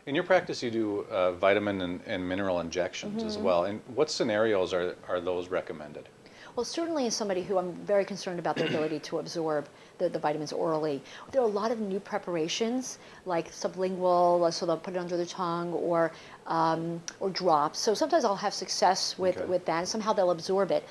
In your practice, you do vitamin and mineral injections as well. And what scenarios are those recommended? Well, certainly as somebody who I'm very concerned about their ability to absorb the vitamins orally, there are a lot of new preparations like sublingual, so they'll put it under the tongue, or drops. So sometimes I'll have success with that, and somehow they'll absorb it.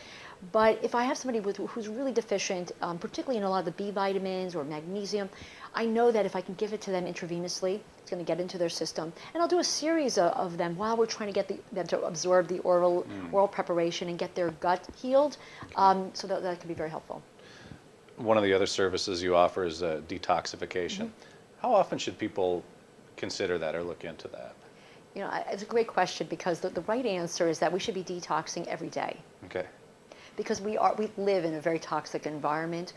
But if I have somebody who's really deficient, particularly in a lot of the B vitamins or magnesium, I know that if I can give it to them intravenously, it's going to get into their system. And I'll do a series of them while we're trying to get them to absorb the oral preparation and get their gut healed, so that can be very helpful. One of the other services you offer is detoxification. How often should people consider that or look into that? You know, it's a great question, because the right answer is that we should be detoxing every day. Okay. Because we live in a very toxic environment.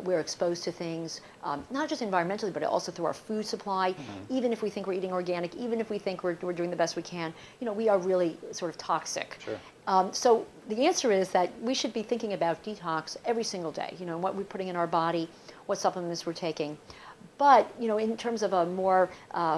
We're exposed to things, not just environmentally, but also through our food supply. Even if we think we're eating organic, even if we think we're doing the best we can, you know, we are really sort of toxic. Sure. So the answer is that we should be thinking about detox every single day. You know, what we're putting in our body, what supplements we're taking. But, you know, in terms of a more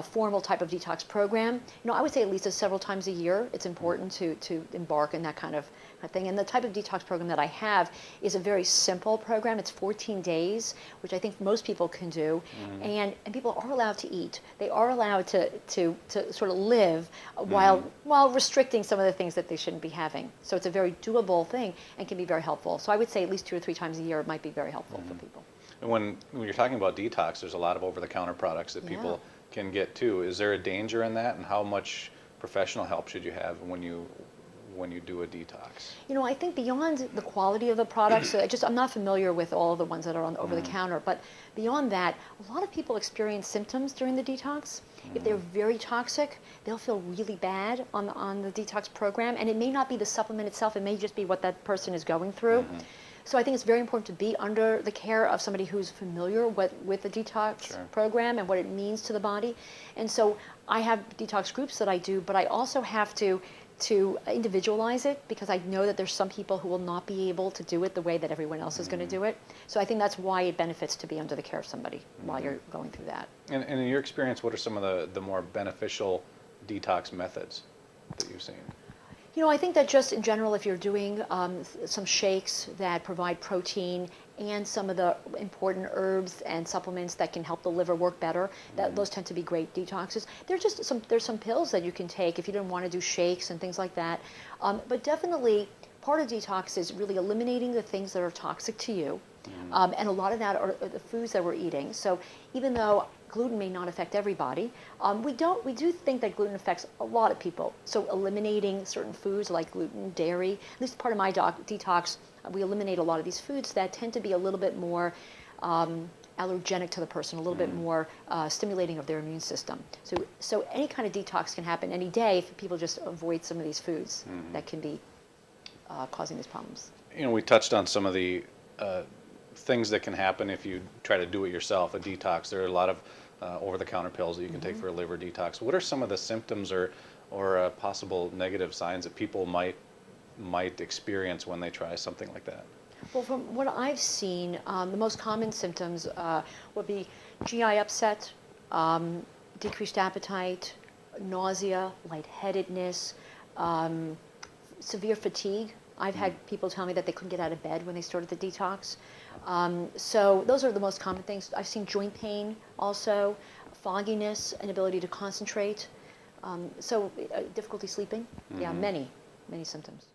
formal type of detox program, you know, I would say at least several times a year, it's important to embark in that kind of thing. And the type of detox program that I have is a very simple program. It's 14 days, which I think most people can do. And people are allowed to eat. They are allowed to sort of live while restricting some of the things that they shouldn't be having. So it's a very doable thing and can be very helpful. So I would say at least 2 or 3 times a year it might be very helpful for people. And when you're talking about detox, there's a lot of over-the-counter products that people can get too. Is there a danger in that, and how much professional help should you have when you do a detox? You know, I think beyond the quality of the products, I'm not familiar with all of the ones that are on over-the-counter, but beyond that, a lot of people experience symptoms during the detox. If they're very toxic, they'll feel really bad on the detox program, and it may not be the supplement itself, it may just be what that person is going through. So I think it's very important to be under the care of somebody who's familiar with the detox program and what it means to the body. And so I have detox groups that I do, but I also have to individualize it, because I know that there's some people who will not be able to do it the way that everyone else is going to do it. So I think that's why it benefits to be under the care of somebody while you're going through that. And in your experience, what are some of the more beneficial detox methods that you've seen? You know, I think that just in general, if you're doing some shakes that provide protein and some of the important herbs and supplements that can help the liver work better, those tend to be great detoxes. There's some pills that you can take if you don't want to do shakes and things like that. But definitely, part of detox is really eliminating the things that are toxic to you. And a lot of that are the foods that we're eating. So even though gluten may not affect everybody, we do think that gluten affects a lot of people. So eliminating certain foods like gluten, dairy, at least part of my detox, we eliminate a lot of these foods that tend to be a little bit more allergenic to the person, a little bit more stimulating of their immune system. So any kind of detox can happen any day if people just avoid some of these foods that can be causing these problems. You know, we touched on some of the things that can happen if you try to do it yourself, a detox. There are a lot of over-the-counter pills that you can take for a liver detox. What are some of the symptoms or possible negative signs that people might experience when they try something like that? Well, from what I've seen, the most common symptoms would be GI upset, decreased appetite, nausea, lightheadedness, severe fatigue. I've had people tell me that they couldn't get out of bed when they started the detox. So those are the most common things. I've seen joint pain also, fogginess, inability to concentrate, difficulty sleeping. Yeah, many symptoms.